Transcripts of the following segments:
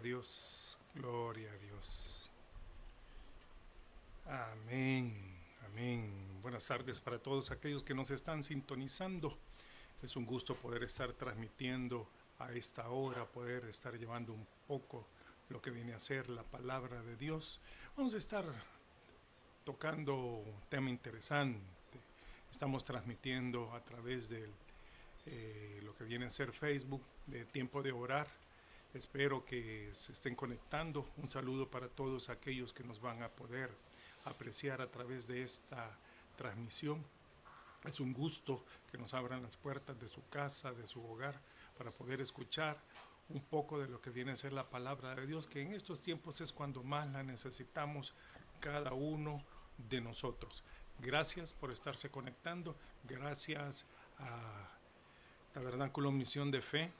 a Dios, gloria a Dios. Amén, amén. Buenas tardes para todos aquellos que nos están sintonizando. Es un gusto poder estar transmitiendo a esta hora, poder estar llevando un poco lo que viene a ser la palabra de Dios. Vamos a estar tocando un tema interesante. Estamos transmitiendo a través de lo que viene a ser Facebook, de Tiempo de Orar. Espero que se estén conectando. Un saludo para todos aquellos que nos van a poder apreciar a través de esta transmisión. Es un gusto que nos abran las puertas de su casa, de su hogar, para poder escuchar un poco de lo que viene a ser la palabra de Dios, que en estos tiempos es cuando más la necesitamos cada uno de nosotros. Gracias por estarse conectando. Gracias a Tabernáculo Misión de Fe,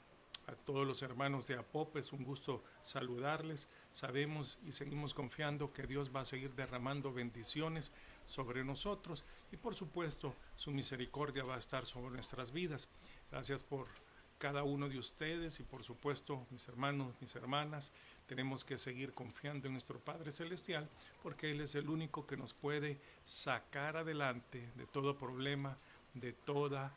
a todos los hermanos de APOP. Es un gusto saludarles. Sabemos y seguimos confiando que Dios va a seguir derramando bendiciones sobre nosotros y por supuesto su misericordia va a estar sobre nuestras vidas. Gracias por cada uno de ustedes y por supuesto mis hermanos, mis hermanas. Tenemos que seguir confiando en nuestro Padre Celestial porque Él es el único que nos puede sacar adelante de todo problema, de toda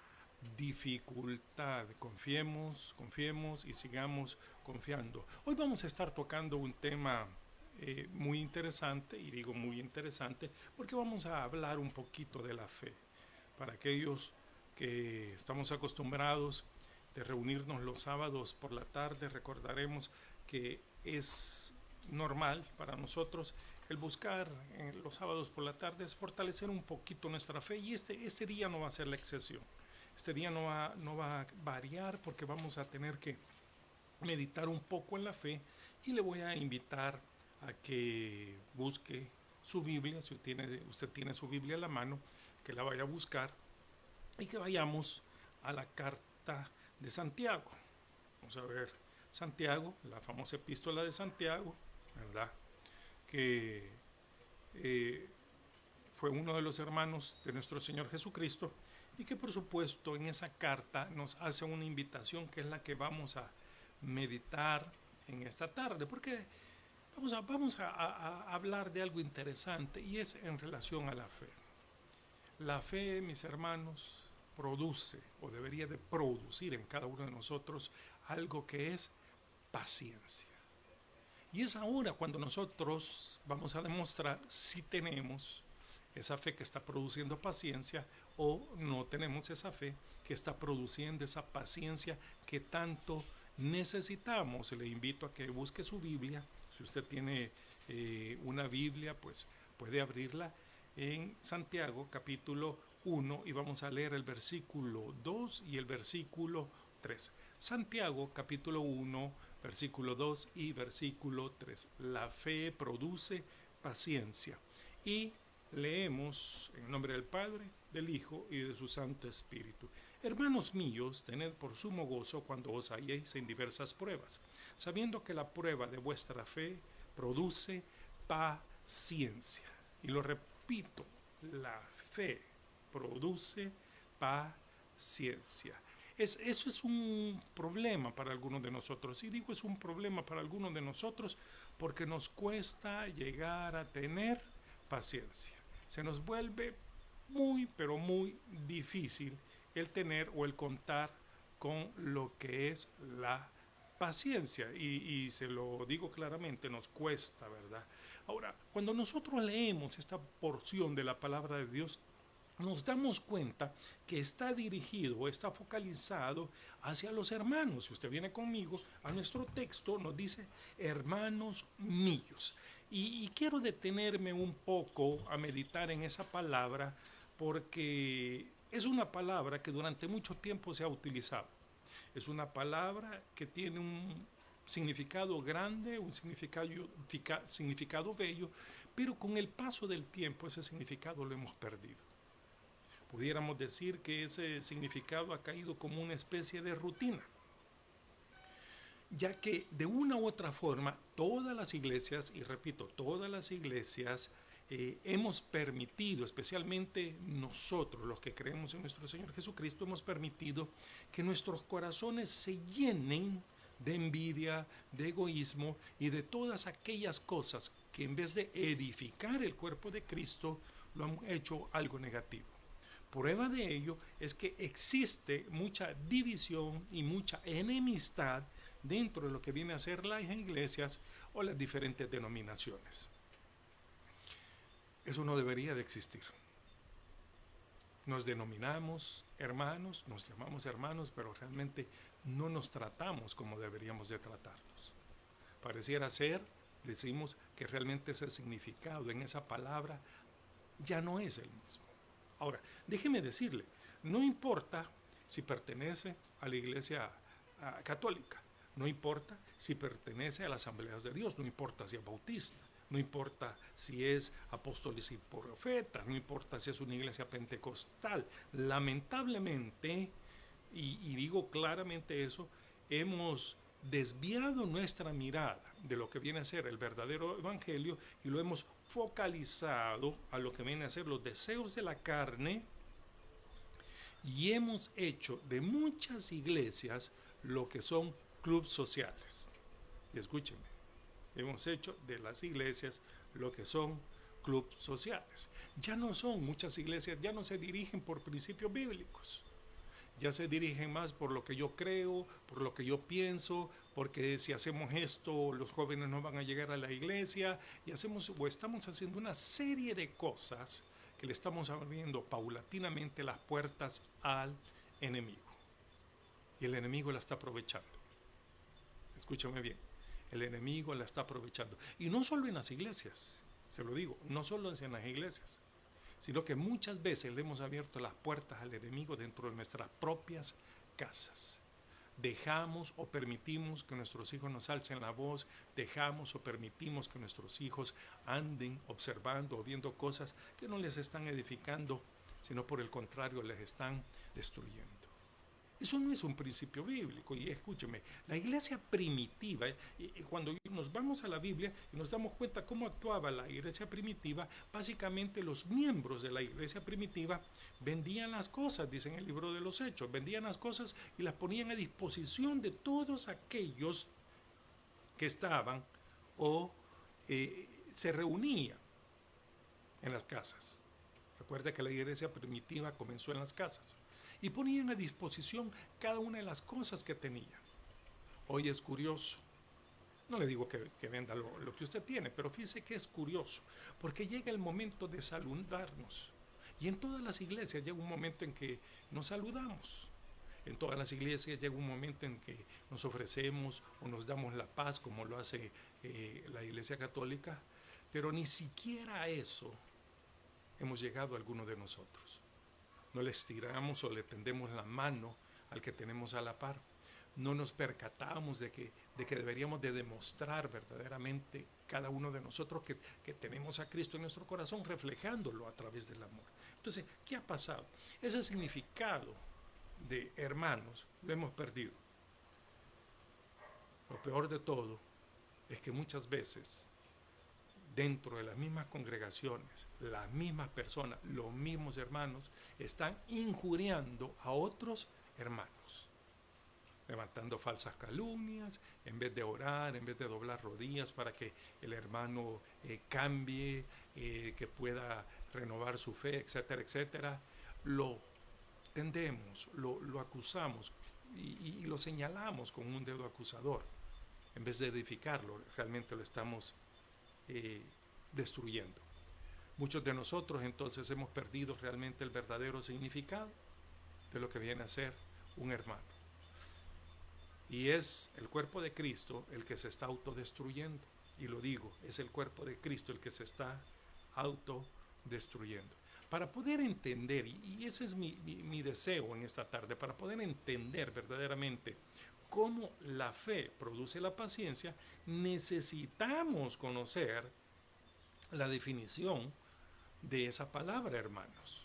dificultad. Confiemos y sigamos confiando. Hoy vamos a estar tocando un tema muy interesante, y digo muy interesante porque vamos a hablar un poquito de la fe. Para aquellos que estamos acostumbrados de reunirnos los sábados por la tarde, recordaremos que es normal para nosotros el buscar los sábados por la tarde es fortalecer un poquito nuestra fe, y este día no va a ser la excepción. Este día no va a variar porque vamos a tener que meditar un poco en la fe, y le voy a invitar a que busque su Biblia, si usted tiene su Biblia a la mano, que la vaya a buscar y que vayamos a la carta de Santiago. Vamos a ver Santiago, la famosa epístola de Santiago, ¿verdad? Que fue uno de los hermanos de nuestro Señor Jesucristo, y que por supuesto en esa carta nos hace una invitación que es la que vamos a meditar en esta tarde, porque vamos a hablar de algo interesante, y es en relación a la fe. La fe, mis hermanos, produce o debería de producir en cada uno de nosotros algo que es paciencia. Y es ahora cuando nosotros vamos a demostrar si tenemos esa fe que está produciendo paciencia o no tenemos esa fe que está produciendo esa paciencia que tanto necesitamos. Le invito a que busque su Biblia. Si usted tiene una Biblia, pues puede abrirla en Santiago capítulo 1 y vamos a leer el versículo 2 y el versículo 3. Santiago capítulo 1, versículo 2 y versículo 3. La fe produce paciencia. Y leemos en el nombre del Padre, del Hijo y de su Santo Espíritu. Hermanos míos, tened por sumo gozo cuando os halléis en diversas pruebas, sabiendo que la prueba de vuestra fe produce paciencia. Y lo repito, la fe produce paciencia. Eso es un problema para algunos de nosotros. Y digo es un problema para algunos de nosotros porque nos cuesta llegar a tener paciencia. Se nos vuelve muy, pero muy difícil el tener o el contar con lo que es la paciencia. Y se lo digo claramente, nos cuesta, ¿verdad? Ahora, cuando nosotros leemos esta porción de la palabra de Dios, nos damos cuenta que está dirigido, está focalizado hacia los hermanos. Si usted viene conmigo a nuestro texto, nos dice hermanos míos. Y quiero detenerme un poco a meditar en esa palabra porque es una palabra que durante mucho tiempo se ha utilizado. Es una palabra que tiene un significado grande, un significado bello, pero con el paso del tiempo ese significado lo hemos perdido. Pudiéramos decir que ese significado ha caído como una especie de rutina, ya que de una u otra forma todas las iglesias, y repito, todas las iglesias hemos permitido, especialmente nosotros los que creemos en nuestro Señor Jesucristo, hemos permitido que nuestros corazones se llenen de envidia, de egoísmo y de todas aquellas cosas que en vez de edificar el cuerpo de Cristo, lo han hecho algo negativo. Prueba de ello es que existe mucha división y mucha enemistad dentro de lo que viene a ser las iglesias o las diferentes denominaciones. Eso no debería de existir. Nos denominamos hermanos, nos llamamos hermanos, pero realmente no nos tratamos como deberíamos de tratarnos. Pareciera ser, decimos, que realmente ese significado en esa palabra ya no es el mismo. Ahora, déjeme decirle, no importa si pertenece a la iglesia católica, no importa si pertenece a las asambleas de Dios, no importa si es bautista, no importa si es apóstoles y profetas, no importa si es una iglesia pentecostal. Lamentablemente, y digo claramente eso, hemos desviado nuestra mirada de lo que viene a ser el verdadero evangelio y lo hemos focalizado a lo que viene a ser los deseos de la carne y hemos hecho de muchas iglesias lo que son clubes sociales. Y escúchenme, hemos hecho de las iglesias lo que son clubes sociales. Ya no son muchas iglesias, ya no se dirigen por principios bíblicos. Ya se dirigen más por lo que yo creo, por lo que yo pienso, porque si hacemos esto, los jóvenes no van a llegar a la iglesia, y hacemos o estamos haciendo una serie de cosas que le estamos abriendo paulatinamente las puertas al enemigo. Y el enemigo la está aprovechando. Escúchame bien, el enemigo la está aprovechando. Y no solo en las iglesias, se lo digo, no solo en las iglesias, sino que muchas veces le hemos abierto las puertas al enemigo dentro de nuestras propias casas. Dejamos o permitimos que nuestros hijos nos alcen la voz, dejamos o permitimos que nuestros hijos anden observando o viendo cosas que no les están edificando, sino por el contrario les están destruyendo. Eso no es un principio bíblico. Y escúcheme, la iglesia primitiva, cuando nos vamos a la Biblia y nos damos cuenta cómo actuaba la iglesia primitiva, básicamente los miembros de la iglesia primitiva vendían las cosas, dice en el libro de los Hechos, vendían las cosas y las ponían a disposición de todos aquellos que estaban o se reunían en las casas. Recuerda que la iglesia primitiva comenzó en las casas. Y ponían a disposición cada una de las cosas que tenían. Hoy es curioso. No le digo que venda lo que usted tiene, pero fíjese que es curioso, porque llega el momento de saludarnos. Y en todas las iglesias llega un momento en que nos saludamos. En todas las iglesias llega un momento en que nos ofrecemos o nos damos la paz, como lo hace la iglesia católica, pero ni siquiera a eso hemos llegado algunos de nosotros. No le estiramos o le tendemos la mano al que tenemos a la par. No nos percatamos de que deberíamos de demostrar verdaderamente cada uno de nosotros que tenemos a Cristo en nuestro corazón, reflejándolo a través del amor. Entonces, ¿qué ha pasado? Ese significado de hermanos lo hemos perdido. Lo peor de todo es que muchas veces dentro de las mismas congregaciones, las mismas personas, los mismos hermanos, están injuriando a otros hermanos, levantando falsas calumnias, en vez de orar, en vez de doblar rodillas para que el hermano cambie, que pueda renovar su fe, etcétera, etcétera. Lo tendemos, lo acusamos y lo señalamos con un dedo acusador. En vez de edificarlo, realmente lo estamos destruyendo. Muchos de nosotros entonces hemos perdido realmente el verdadero significado de lo que viene a ser un hermano. Y es el cuerpo de Cristo el que se está autodestruyendo. Y lo digo, es el cuerpo de Cristo el que se está autodestruyendo. Para poder entender, y ese es mi deseo en esta tarde, para poder entender verdaderamente cómo la fe produce la paciencia, necesitamos conocer la definición de esa palabra, hermanos.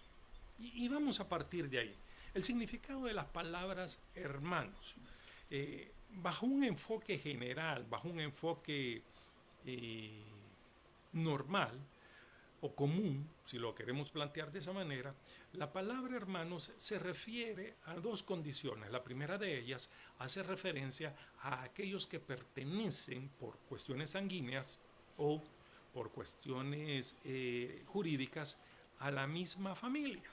Y vamos a partir de ahí. El significado de las palabras hermanos, bajo un enfoque general, bajo un enfoque normal, o común, si lo queremos plantear de esa manera, la palabra hermanos se refiere a dos condiciones. La primera de ellas hace referencia a aquellos que pertenecen por cuestiones sanguíneas o por cuestiones jurídicas a la misma familia,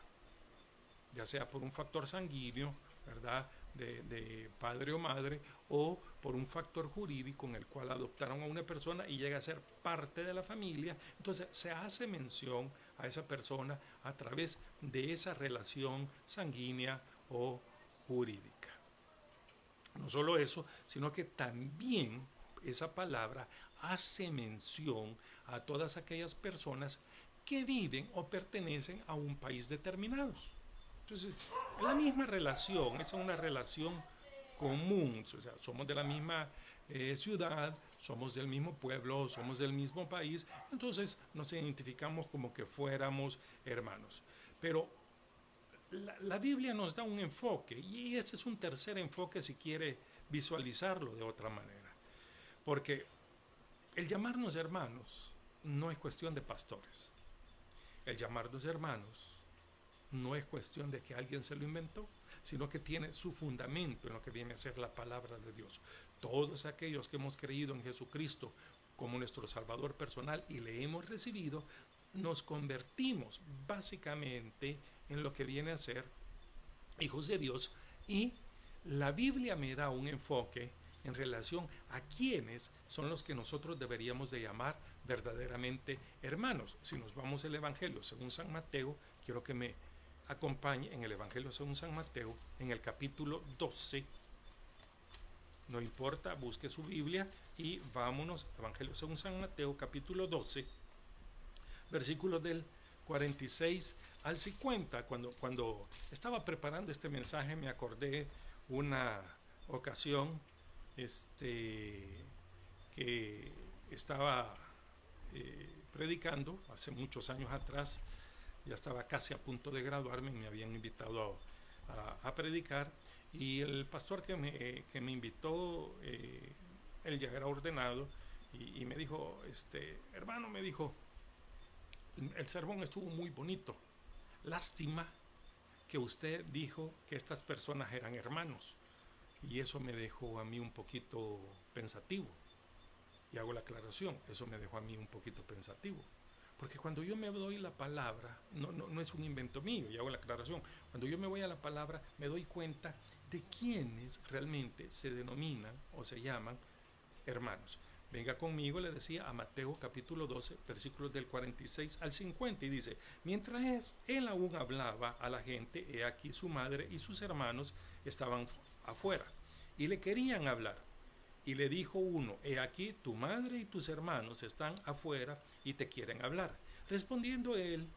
ya sea por un factor sanguíneo, ¿verdad?, de padre o madre, o por un factor jurídico en el cual adoptaron a una persona y llega a ser parte de la familia. Entonces se hace mención a esa persona a través de esa relación sanguínea o jurídica. No solo eso, sino que también esa palabra hace mención a todas aquellas personas que viven o pertenecen a un país determinado. Entonces, la misma relación, es una relación común, o sea, somos de la misma ciudad, somos del mismo pueblo, somos del mismo país, entonces nos identificamos como que fuéramos hermanos. Pero la Biblia nos da un enfoque, y este es un tercer enfoque si quiere visualizarlo de otra manera, porque el llamarnos hermanos no es cuestión de pastores, el llamarnos hermanos no es cuestión de que alguien se lo inventó, sino que tiene su fundamento en lo que viene a ser la palabra de Dios. Todos aquellos que hemos creído en Jesucristo como nuestro Salvador personal y le hemos recibido, nos convertimos básicamente en lo que viene a ser hijos de Dios, y la Biblia me da un enfoque en relación a quienes son los que nosotros deberíamos de llamar verdaderamente hermanos. Si nos vamos al Evangelio según San Mateo, quiero que me acompañe en el Evangelio según San Mateo, en el capítulo 12. No importa, busque su Biblia y vámonos, Evangelio según San Mateo, capítulo 12, versículos del 46 al 50. Cuando estaba preparando este mensaje me acordé una ocasión que estaba predicando hace muchos años atrás. Ya estaba casi a punto de graduarme, me habían invitado a predicar, y el pastor que me invitó, él ya era ordenado, y me dijo, hermano, me dijo, el sermón estuvo muy bonito, lástima que usted dijo que estas personas eran hermanos, y eso me dejó a mí un poquito pensativo, y hago la aclaración, eso me dejó a mí un poquito pensativo. Porque cuando yo me doy la palabra, no es un invento mío, y hago la aclaración, cuando yo me voy a la palabra me doy cuenta de quiénes realmente se denominan o se llaman hermanos. Venga conmigo, le decía, a Mateo capítulo 12, versículos del 46 al 50, y dice, mientras él aún hablaba a la gente, he aquí su madre y sus hermanos estaban afuera, y le querían hablar. Y le dijo uno, he aquí tu madre y tus hermanos están afuera y te quieren hablar. Respondiendo él,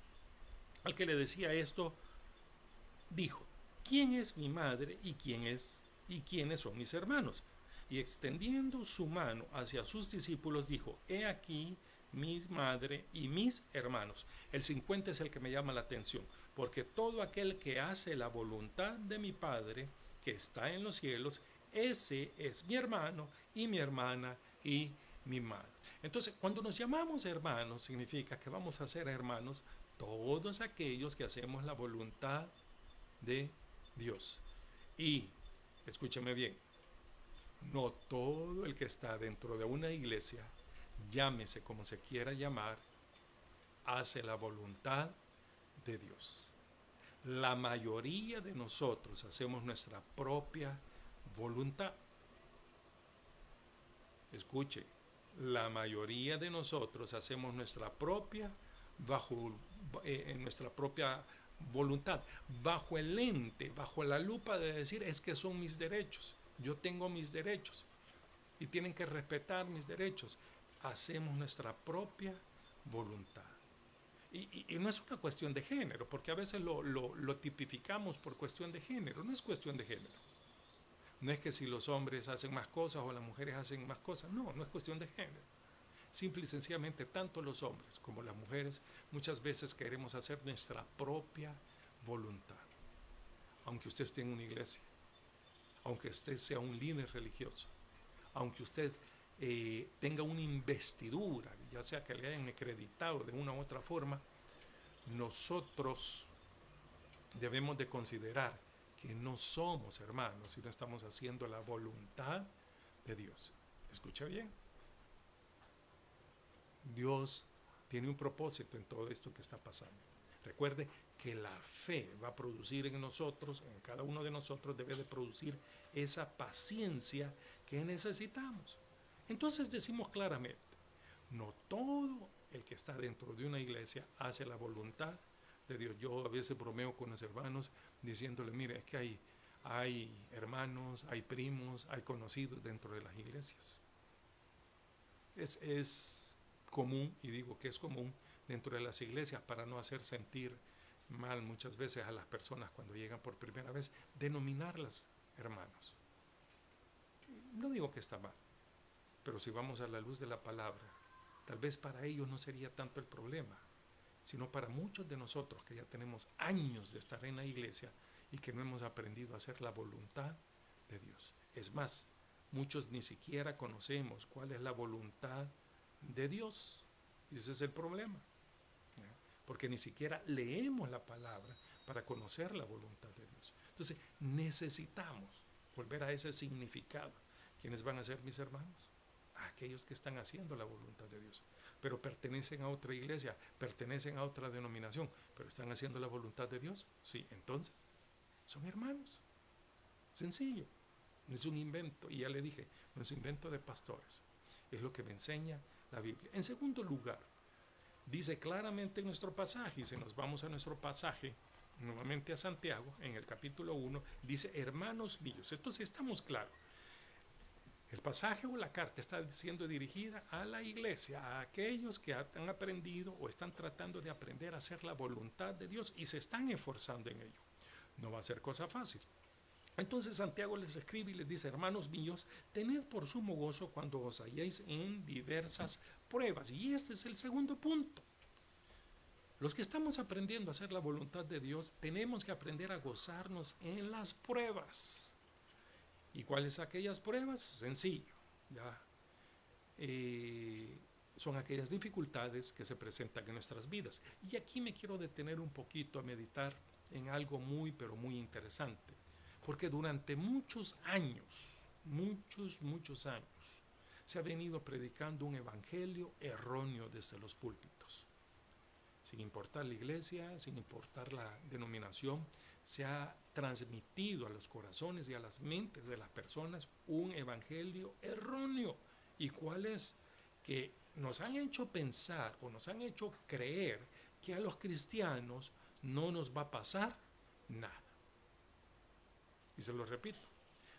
al que le decía esto, dijo, ¿quién es mi madre y quiénes son mis hermanos? Y extendiendo su mano hacia sus discípulos, dijo, he aquí mi madre y mis hermanos. El 50 es el que me llama la atención, porque todo aquel que hace la voluntad de mi Padre, que está en los cielos, ese es mi hermano y mi hermana y mi madre. Entonces, cuando nos llamamos hermanos, significa que vamos a ser hermanos todos aquellos que hacemos la voluntad de Dios. Y, escúcheme bien, no todo el que está dentro de una iglesia, llámese como se quiera llamar, hace la voluntad de Dios. La mayoría de nosotros hacemos nuestra propia voluntad. Escuche, la mayoría de nosotros hacemos nuestra propia nuestra propia voluntad, bajo el lente, bajo la lupa de decir, es que son mis derechos, yo tengo mis derechos y tienen que respetar mis derechos. Hacemos nuestra propia voluntad. Y no es una cuestión de género, porque a veces lo tipificamos por cuestión de género. No es cuestión de género. No es que si los hombres hacen más cosas o las mujeres hacen más cosas. No es cuestión de género. Simple y sencillamente, tanto los hombres como las mujeres muchas veces queremos hacer nuestra propia voluntad. Aunque usted esté en una iglesia, aunque usted sea un líder religioso, aunque usted tenga una investidura, ya sea que le hayan acreditado de una u otra forma, nosotros debemos de considerar que no somos hermanos si no estamos haciendo la voluntad de Dios. Escucha bien. Dios tiene un propósito en todo esto que está pasando. Recuerde que la fe va a producir en nosotros, en cada uno de nosotros debe de producir esa paciencia que necesitamos. Entonces decimos claramente, no todo el que está dentro de una iglesia hace la voluntad de Dios. Yo a veces bromeo con los hermanos diciéndole, mire, es que hay hermanos, hay primos, hay conocidos dentro de las iglesias. Es común, y digo que es común dentro de las iglesias, para no hacer sentir mal muchas veces a las personas cuando llegan por primera vez, denominarlas hermanos. No digo que está mal, pero si vamos a la luz de la palabra, tal vez para ellos no sería tanto el problema, sino para muchos de nosotros que ya tenemos años de estar en la iglesia y que no hemos aprendido a hacer la voluntad de Dios. Es más, muchos ni siquiera conocemos cuál es la voluntad de Dios, y ese es el problema, porque ni siquiera leemos la palabra para conocer la voluntad de Dios. Entonces necesitamos volver a ese significado. ¿Quiénes van a ser mis hermanos? Aquellos que están haciendo la voluntad de Dios, pero pertenecen a otra iglesia, pertenecen a otra denominación, pero están haciendo la voluntad de Dios. Sí, entonces son hermanos. Sencillo. No es un invento, y ya le dije, no es un invento de pastores, es lo que me enseña la Biblia. En segundo lugar, dice claramente en nuestro pasaje, y si nos vamos a nuestro pasaje, nuevamente a Santiago, en el capítulo 1, dice, hermanos míos. Entonces estamos claros, el pasaje o la carta está siendo dirigida a la iglesia, a aquellos que han aprendido o están tratando de aprender a hacer la voluntad de Dios y se están esforzando en ello. No va a ser cosa fácil. Entonces Santiago les escribe y les dice, hermanos míos, tened por sumo gozo cuando os halléis en diversas pruebas. Y este es el segundo punto. Los que estamos aprendiendo a hacer la voluntad de Dios, tenemos que aprender a gozarnos en las pruebas. ¿Y cuáles son aquellas pruebas? Sencillo, ya. Son aquellas dificultades que se presentan en nuestras vidas. Y aquí me quiero detener un poquito a meditar en algo muy, pero muy interesante. Porque durante muchos años, se ha venido predicando un evangelio erróneo desde los púlpitos. Sin importar la iglesia, sin importar la denominación, se ha transmitido a los corazones y a las mentes de las personas un evangelio erróneo. ¿Y cuál es? Que nos han hecho pensar o nos han hecho creer que a los cristianos no nos va a pasar nada. Y se lo repito,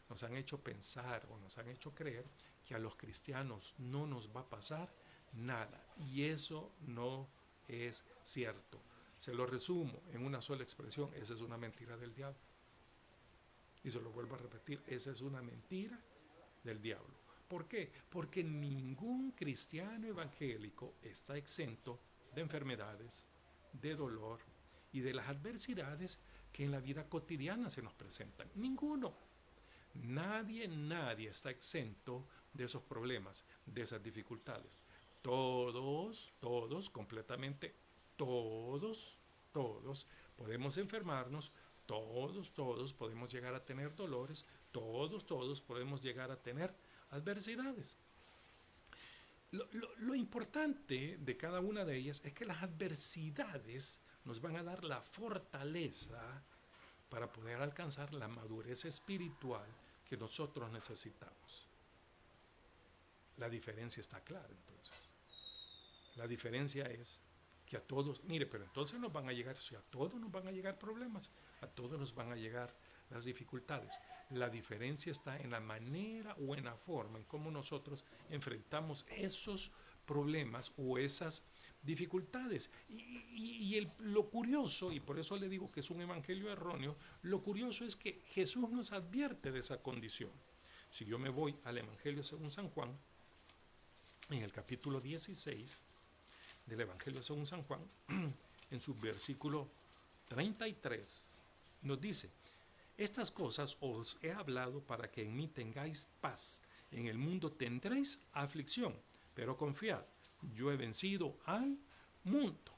nos han hecho pensar o nos han hecho creer que a los cristianos no nos va a pasar nada. Y eso no es cierto. Se lo resumo en una sola expresión, esa es una mentira del diablo. Y se lo vuelvo a repetir, esa es una mentira del diablo. ¿Por qué? Porque ningún cristiano evangélico está exento de enfermedades, de dolor y de las adversidades que en la vida cotidiana se nos presentan. Ninguno. Nadie está exento de esos problemas, de esas dificultades. Todos, completamente, todos podemos enfermarnos, todos podemos llegar a tener dolores, todos podemos llegar a tener adversidades. Lo importante de cada una de ellas es que las adversidades nos van a dar la fortaleza para poder alcanzar la madurez espiritual que nosotros necesitamos. La diferencia está clara, entonces. La diferencia es que a todos, mire, pero entonces nos van a llegar, si a todos nos van a llegar problemas, a todos nos van a llegar las dificultades. La diferencia está en la manera o en la forma en cómo nosotros enfrentamos esos problemas o esas dificultades. Lo curioso, y por eso le digo que es un evangelio erróneo, lo curioso es que Jesús nos advierte de esa condición. Si yo me voy al evangelio según San Juan, en el capítulo 16 del evangelio según San Juan, en su versículo 33, nos dice: estas cosas os he hablado para que en mí tengáis paz. En el mundo tendréis aflicción, pero confiad, yo he vencido al mundo.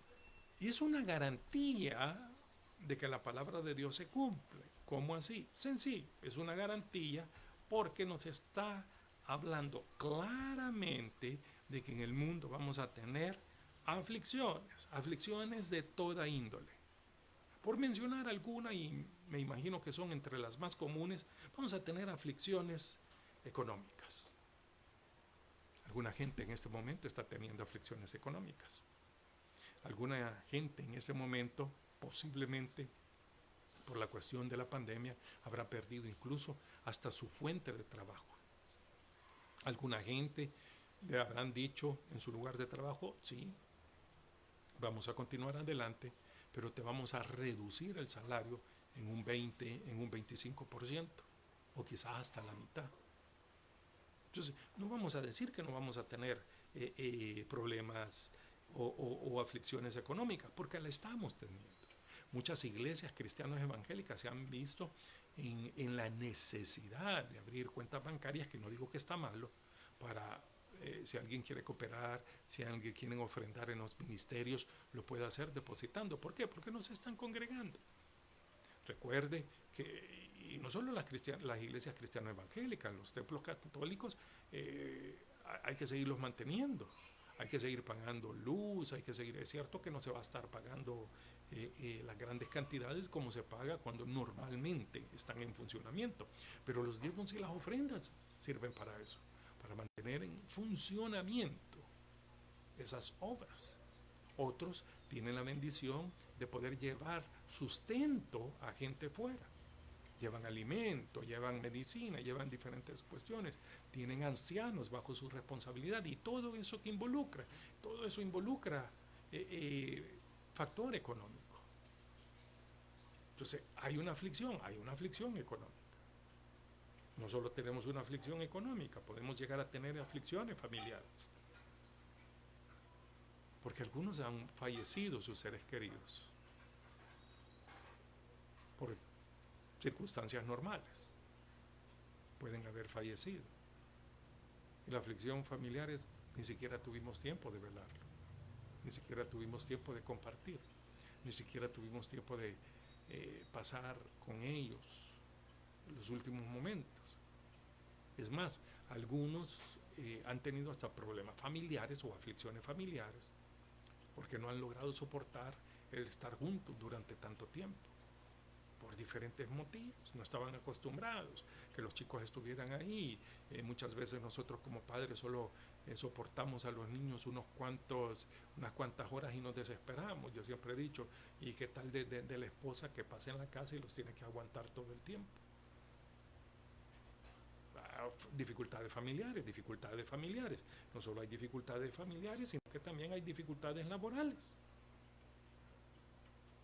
Y es una garantía de que la palabra de Dios se cumple. ¿Cómo así? Sencillo, es una garantía porque nos está hablando claramente de que en el mundo vamos a tener aflicciones de toda índole. Por mencionar alguna, y me imagino que son entre las más comunes, vamos a tener aflicciones económicas. Alguna gente en este momento está teniendo aflicciones económicas. Alguna gente en este momento, posiblemente por la cuestión de la pandemia, habrá perdido incluso hasta su fuente de trabajo. Alguna gente le habrán dicho en su lugar de trabajo, sí, vamos a continuar adelante, pero te vamos a reducir el salario en un 20, en un 25%, o quizás hasta la mitad. Entonces, no vamos a decir que no vamos a tener problemas o aflicciones económicas, porque la estamos teniendo. Muchas iglesias cristianas evangélicas se han visto en la necesidad de abrir cuentas bancarias, que no digo que está malo, para si alguien quiere cooperar, si alguien quiere ofrendar en los ministerios, lo puede hacer depositando. ¿Por qué? Porque no se están congregando. Recuerde que, y no solo las iglesias cristianas evangélicas, los templos católicos, hay que seguirlos manteniendo. Hay que seguir pagando luz, hay que seguir, es cierto que no se va a estar pagando las grandes cantidades como se paga cuando normalmente están en funcionamiento, pero los diezmos y las ofrendas sirven para eso, para mantener en funcionamiento esas obras. Otros tienen la bendición de poder llevar sustento a gente fuera. Llevan alimento, llevan medicina, llevan diferentes cuestiones, tienen ancianos bajo su responsabilidad y todo eso involucra factor económico. Entonces, hay una aflicción económica. No solo tenemos una aflicción económica, podemos llegar a tener aflicciones familiares. Porque algunos han fallecido sus seres queridos por circunstancias normales. Pueden haber fallecido. Y la aflicción familiar es, ni siquiera tuvimos tiempo de velarlo, ni siquiera tuvimos tiempo de compartir, ni siquiera tuvimos tiempo de pasar con ellos los últimos momentos. Es más, algunos han tenido hasta problemas familiares o aflicciones familiares porque no han logrado soportar el estar juntos durante tanto tiempo, por diferentes motivos. No estaban acostumbrados que los chicos estuvieran ahí. Muchas veces nosotros como padres solo soportamos a los niños unas cuantas horas y nos desesperamos. Yo siempre he dicho, ¿y qué tal de la esposa que pasa en la casa y los tiene que aguantar todo el tiempo? Dificultades familiares. No solo hay dificultades familiares, sino que también hay dificultades laborales.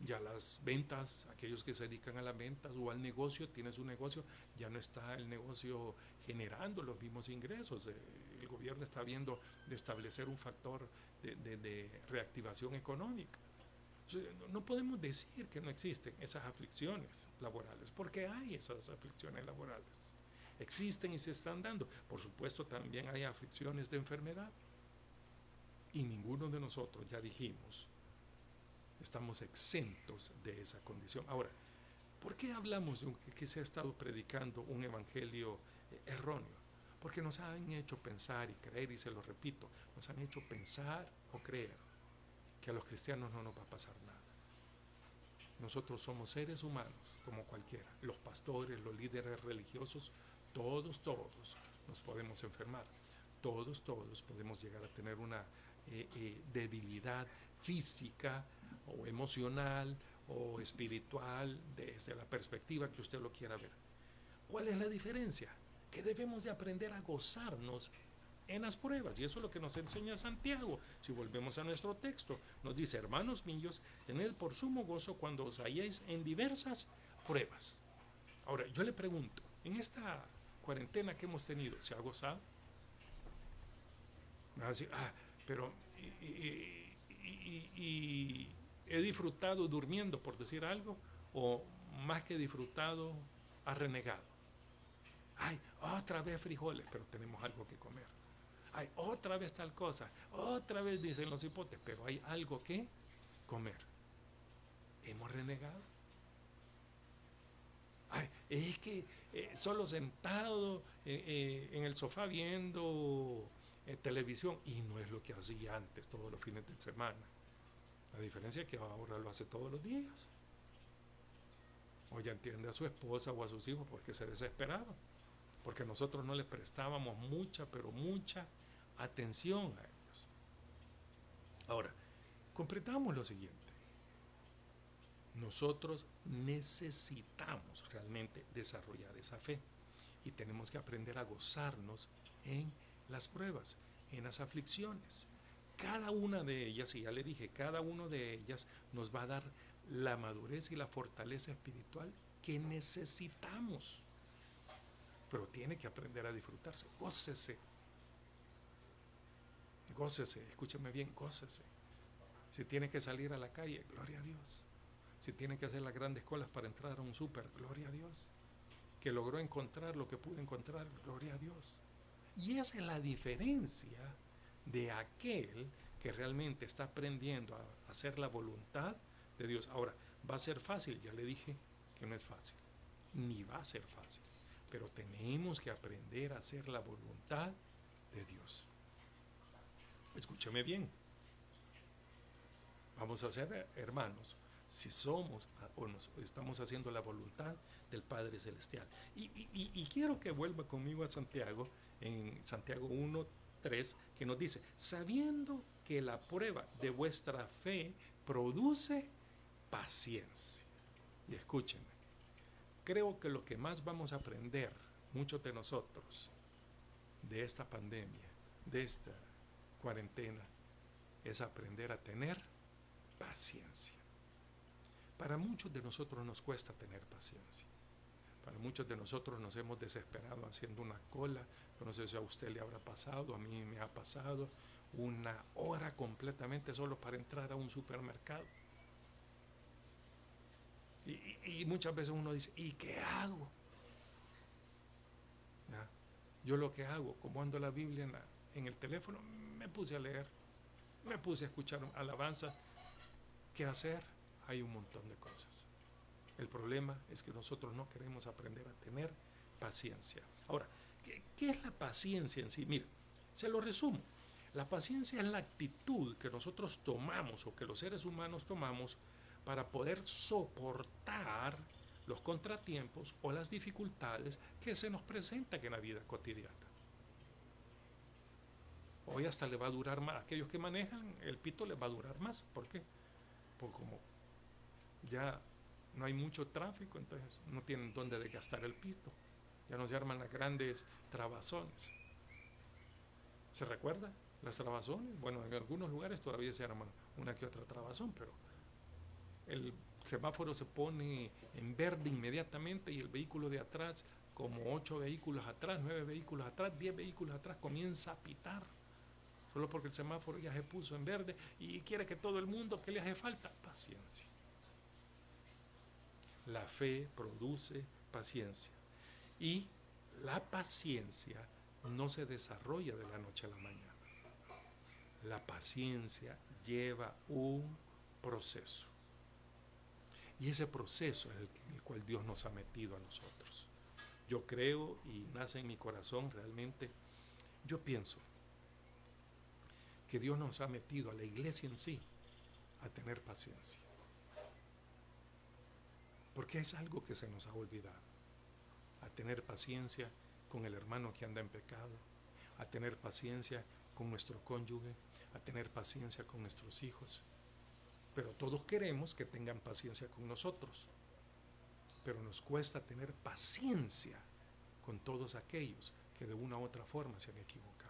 Ya las ventas, aquellos que se dedican a las ventas o al negocio, tiene su negocio, ya no está el negocio generando los mismos ingresos. El gobierno está viendo de establecer un factor de reactivación económica. No podemos decir que no existen esas aflicciones laborales, porque hay esas aflicciones laborales. Existen y se están dando. Por supuesto, también hay aflicciones de enfermedad. Y ninguno de nosotros, ya dijimos, estamos exentos de esa condición. Ahora, ¿por qué hablamos de que se ha estado predicando un evangelio erróneo? Porque nos han hecho pensar y creer, y se lo repito, nos han hecho pensar o creer que a los cristianos no nos va a pasar nada. Nosotros somos seres humanos como cualquiera. Los pastores, los líderes religiosos, todos nos podemos enfermar. Todos podemos llegar a tener una debilidad física o emocional o espiritual desde la perspectiva que usted lo quiera ver. ¿Cuál es la diferencia? Que debemos de aprender a gozarnos en las pruebas, y eso es lo que nos enseña Santiago. Si volvemos a nuestro texto, nos dice: hermanos míos, tened por sumo gozo cuando os halléis en diversas pruebas. Ahora, yo le pregunto, en esta cuarentena que hemos tenido, ¿se ha gozado? Me va a decir, pero y he disfrutado durmiendo, por decir algo, o más que disfrutado, ha renegado. Ay, otra vez frijoles, pero tenemos algo que comer. Ay, otra vez tal cosa. Otra vez dicen los hipotes, pero hay algo que comer. Hemos renegado. Ay, es que solo sentado en el sofá viendo televisión, y no es lo que hacía antes todos los fines de semana. La diferencia es que ahora lo hace todos los días. O ya entiende a su esposa o a sus hijos porque se desesperaban, porque nosotros no les prestábamos mucha, pero mucha atención a ellos. Ahora, completamos lo siguiente. Nosotros necesitamos realmente desarrollar esa fe y tenemos que aprender a gozarnos en las pruebas, en las aflicciones. Cada una de ellas, y ya le dije, cada una de ellas nos va a dar la madurez y la fortaleza espiritual que necesitamos. Pero tiene que aprender a disfrutarse. Gócese. Gócese, escúcheme bien, gócese. Si tiene que salir a la calle, gloria a Dios. Si tiene que hacer las grandes colas para entrar a un súper, gloria a Dios. Que logró encontrar lo que pudo encontrar, gloria a Dios. Y esa es la diferencia de aquel que realmente está aprendiendo a hacer la voluntad de Dios. Ahora, ¿va a ser fácil? Ya le dije que no es fácil, ni va a ser fácil, pero tenemos que aprender a hacer la voluntad de Dios. Escúchame bien, vamos a ser hermanos si somos o nos estamos haciendo la voluntad del Padre Celestial. Y quiero que vuelva conmigo a Santiago, en Santiago 1:3, que nos dice, sabiendo que la prueba de vuestra fe produce paciencia. Y escúchenme, creo que lo que más vamos a aprender, muchos de nosotros, de esta pandemia, de esta cuarentena, es aprender a tener paciencia. Para muchos de nosotros nos cuesta tener paciencia. Para muchos de nosotros nos hemos desesperado haciendo una cola. Yo no sé si a usted le habrá pasado, a mí me ha pasado una hora completamente solo para entrar a un supermercado. Y muchas veces uno dice, ¿y qué hago? ¿Ya? Yo lo que hago, como ando la Biblia en el teléfono, me puse a leer, me puse a escuchar alabanza. ¿Qué hacer? Hay un montón de cosas. El problema es que nosotros no queremos aprender a tener paciencia. Ahora, ¿qué es la paciencia en sí? Mira, se lo resumo. La paciencia es la actitud que nosotros tomamos o que los seres humanos tomamos para poder soportar los contratiempos o las dificultades que se nos presentan en la vida cotidiana. Hoy hasta le va a durar más. Aquellos que manejan el pito les va a durar más. ¿Por qué? Porque como ya no hay mucho tráfico, entonces no tienen dónde desgastar el pito. Ya no se arman las grandes trabazones. ¿Se recuerda? Las trabazones, bueno, en algunos lugares todavía se arman una que otra trabazón, pero el semáforo se pone en verde inmediatamente y el vehículo de atrás, como 8 vehículos atrás, 9 vehículos atrás, 10 vehículos atrás, comienza a pitar. Solo porque el semáforo ya se puso en verde y quiere que todo el mundo, ¿qué le hace falta? Paciencia. La fe produce paciencia. Y la paciencia no se desarrolla de la noche a la mañana. La paciencia lleva un proceso. Y ese proceso es el cual Dios nos ha metido a nosotros. Yo creo y nace en mi corazón realmente, yo pienso que Dios nos ha metido a la iglesia en sí a tener paciencia. Porque es algo que se nos ha olvidado. A tener paciencia con el hermano que anda en pecado, a tener paciencia con nuestro cónyuge, a tener paciencia con nuestros hijos. Pero todos queremos que tengan paciencia con nosotros. Pero nos cuesta tener paciencia con todos aquellos que de una u otra forma se han equivocado.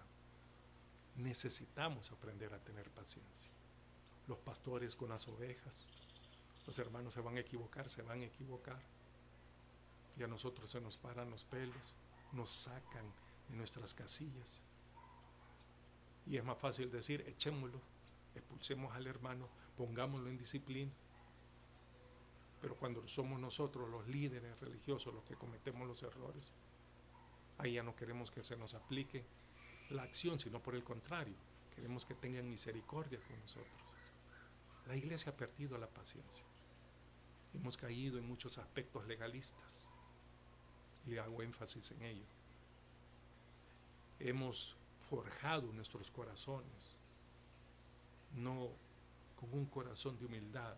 Necesitamos aprender a tener paciencia. Los pastores con las ovejas, los hermanos se van a equivocar, y a nosotros se nos paran los pelos, nos sacan de nuestras casillas. Y es más fácil decir, echémoslo, expulsemos al hermano, pongámoslo en disciplina. Pero cuando somos nosotros los líderes religiosos los que cometemos los errores, Ahí ya no queremos que se nos aplique la acción, sino por el contrario, queremos que tengan misericordia con nosotros. La iglesia ha perdido la paciencia. Hemos caído en muchos aspectos legalistas y hago énfasis en ello. Hemos forjado nuestros corazones, no con un corazón de humildad,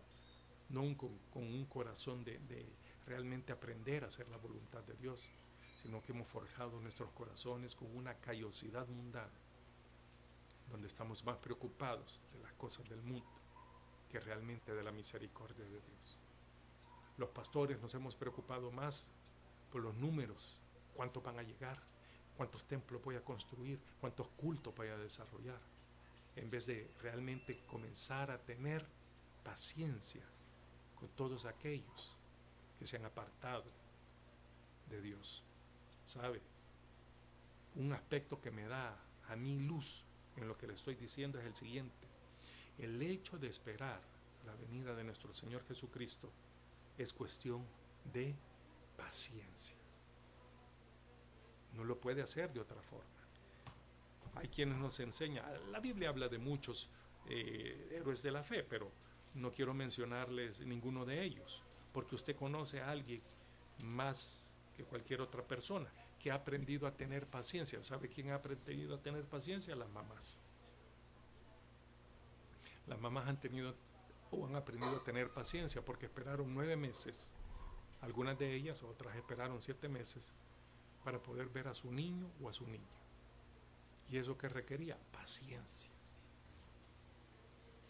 no con un corazón de realmente aprender a hacer la voluntad de Dios, sino que hemos forjado nuestros corazones con una callosidad mundana, donde estamos más preocupados de las cosas del mundo que realmente de la misericordia de Dios. Los pastores nos hemos preocupado más por los números, cuántos van a llegar, cuántos templos voy a construir, cuántos cultos voy a desarrollar, en vez de realmente comenzar a tener paciencia con todos aquellos que se han apartado de Dios. ¿Sabe? Un aspecto que me da a mí luz en lo que le estoy diciendo es el siguiente: el hecho de esperar la venida de nuestro Señor Jesucristo es cuestión de paciencia. No lo puede hacer de otra forma. Hay quienes nos enseñan, la Biblia habla de muchos héroes de la fe, pero no quiero mencionarles ninguno de ellos, porque usted conoce a alguien más que cualquier otra persona que ha aprendido a tener paciencia. ¿Sabe quién ha aprendido a tener paciencia? Las mamás. Las mamás han tenido o han aprendido a tener paciencia porque esperaron 9 meses. Algunas de ellas, otras esperaron 7 meses para poder ver a su niño o a su niña. ¿Y eso qué requería? Paciencia.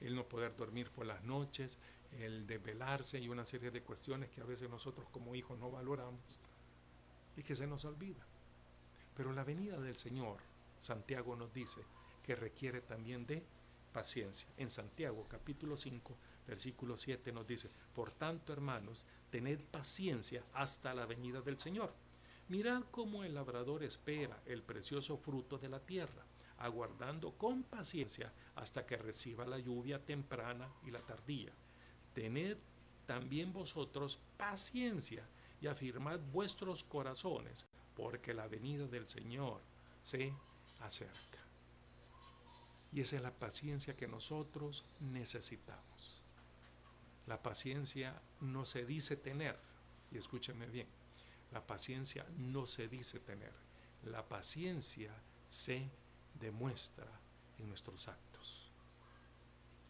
El no poder dormir por las noches, el desvelarse y una serie de cuestiones que a veces nosotros como hijos no valoramos y que se nos olvida. Pero la venida del Señor, Santiago nos dice que requiere también de paciencia. En Santiago capítulo 5, versículo 7 nos dice: por tanto, hermanos, tened paciencia hasta la venida del Señor. Mirad cómo el labrador espera el precioso fruto de la tierra, aguardando con paciencia hasta que reciba la lluvia temprana y la tardía. Tened también vosotros paciencia y afirmad vuestros corazones, porque la venida del Señor se acerca. Y esa es la paciencia que nosotros necesitamos. La paciencia no se dice tener, y escúcheme bien, la paciencia no se dice tener, la paciencia se demuestra en nuestros actos.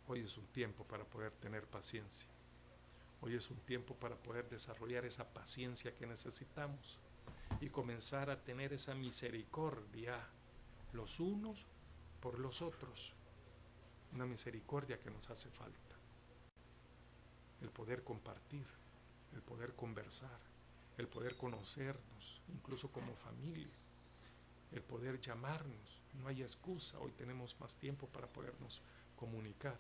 Hoy es un tiempo para poder tener paciencia. Hoy es un tiempo para poder desarrollar esa paciencia que necesitamos y comenzar a tener esa misericordia los unos por los otros. Una misericordia que nos hace falta. El poder compartir, el poder conversar, el poder conocernos, incluso como familia, el poder llamarnos. No hay excusa, hoy tenemos más tiempo para podernos comunicar.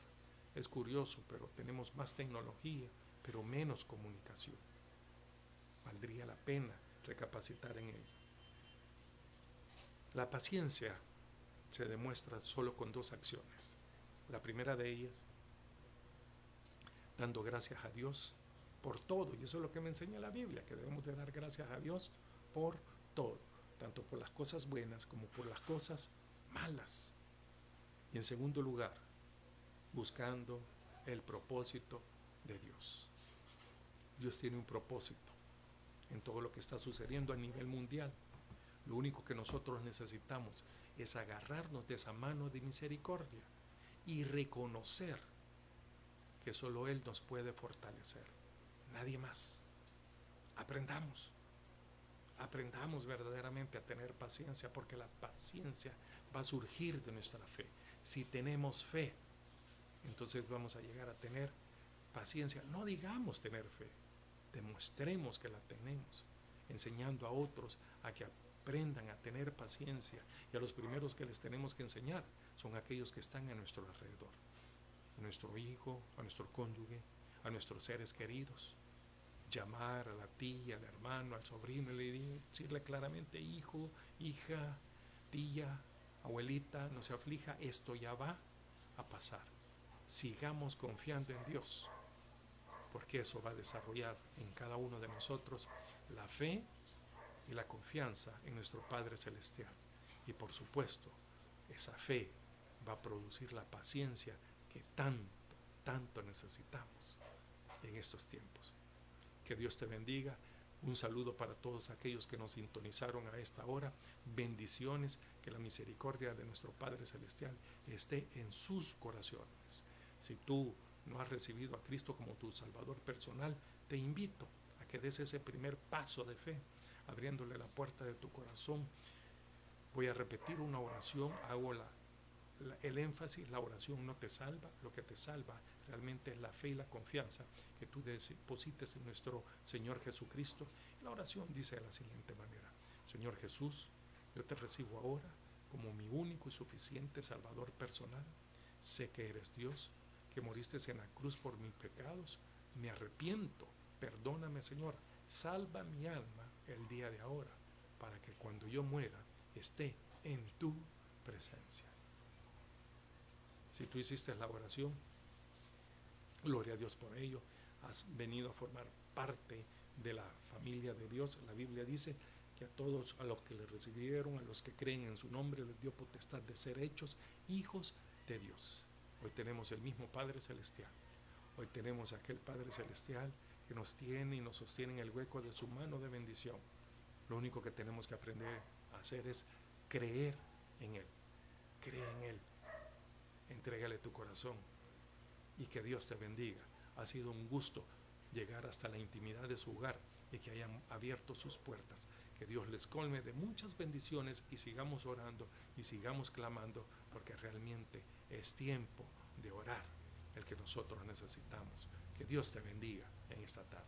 Es curioso, pero tenemos más tecnología, pero menos comunicación. Valdría la pena recapacitar en ello. La paciencia se demuestra solo con 2 acciones. La primera de ellas, dando gracias a Dios por todo, y eso es lo que me enseña la Biblia, que debemos de dar gracias a Dios por todo, tanto por las cosas buenas como por las cosas malas. Y en segundo lugar, buscando el propósito de Dios. Dios tiene un propósito en todo lo que está sucediendo a nivel mundial. Lo único que nosotros necesitamos es agarrarnos de esa mano de misericordia y reconocer que solo Él nos puede fortalecer, nadie más. Aprendamos verdaderamente a tener paciencia, porque la paciencia va a surgir de nuestra fe. Si tenemos fe, entonces vamos a llegar a tener paciencia. No digamos tener fe, demostremos que la tenemos, enseñando a otros a que aprendan a tener paciencia, y a los primeros que les tenemos que enseñar son aquellos que están a nuestro alrededor, a nuestro hijo, a nuestro cónyuge, a nuestros seres queridos. Llamar a la tía, al hermano, al sobrino y decirle claramente: hijo, hija, tía, abuelita, no se aflija, esto ya va a pasar. Sigamos confiando en Dios, porque eso va a desarrollar en cada uno de nosotros la fe y la confianza en nuestro Padre Celestial. Y por supuesto, esa fe va a producir la paciencia que tanto necesitamos en estos tiempos. Que Dios te bendiga. Un saludo para todos aquellos que nos sintonizaron a esta hora. Bendiciones, que la misericordia de nuestro Padre Celestial esté en sus corazones. Si tú no has recibido a Cristo como tu Salvador personal, te invito a que des ese primer paso de fe, abriéndole la puerta de tu corazón. Voy a repetir una oración, hago el énfasis: la oración no te salva, lo que te salva realmente es la fe y la confianza que tú deposites en nuestro Señor Jesucristo. La oración dice de la siguiente manera: Señor Jesús, yo te recibo ahora como mi único y suficiente Salvador personal. Sé que eres Dios, que moriste en la cruz por mis pecados. Me arrepiento, perdóname, Señor, salva mi alma el día de ahora, para que cuando yo muera esté en tu presencia. Si tú hiciste la oración, gloria a Dios por ello. Has venido a formar parte de la familia de Dios. La Biblia dice que a todos, a los que le recibieron, a los que creen en su nombre, les dio potestad de ser hechos hijos de Dios. Hoy tenemos el mismo Padre Celestial. Hoy tenemos aquel Padre Celestial que nos tiene y nos sostiene en el hueco de su mano de bendición. Lo único que tenemos que aprender a hacer es creer en Él. Cree en Él. Entrégale tu corazón y que Dios te bendiga. Ha sido un gusto llegar hasta la intimidad de su hogar y que hayan abierto sus puertas. Que Dios les colme de muchas bendiciones y sigamos orando y sigamos clamando, porque realmente es tiempo de orar el que nosotros necesitamos. Que Dios te bendiga en esta tarde.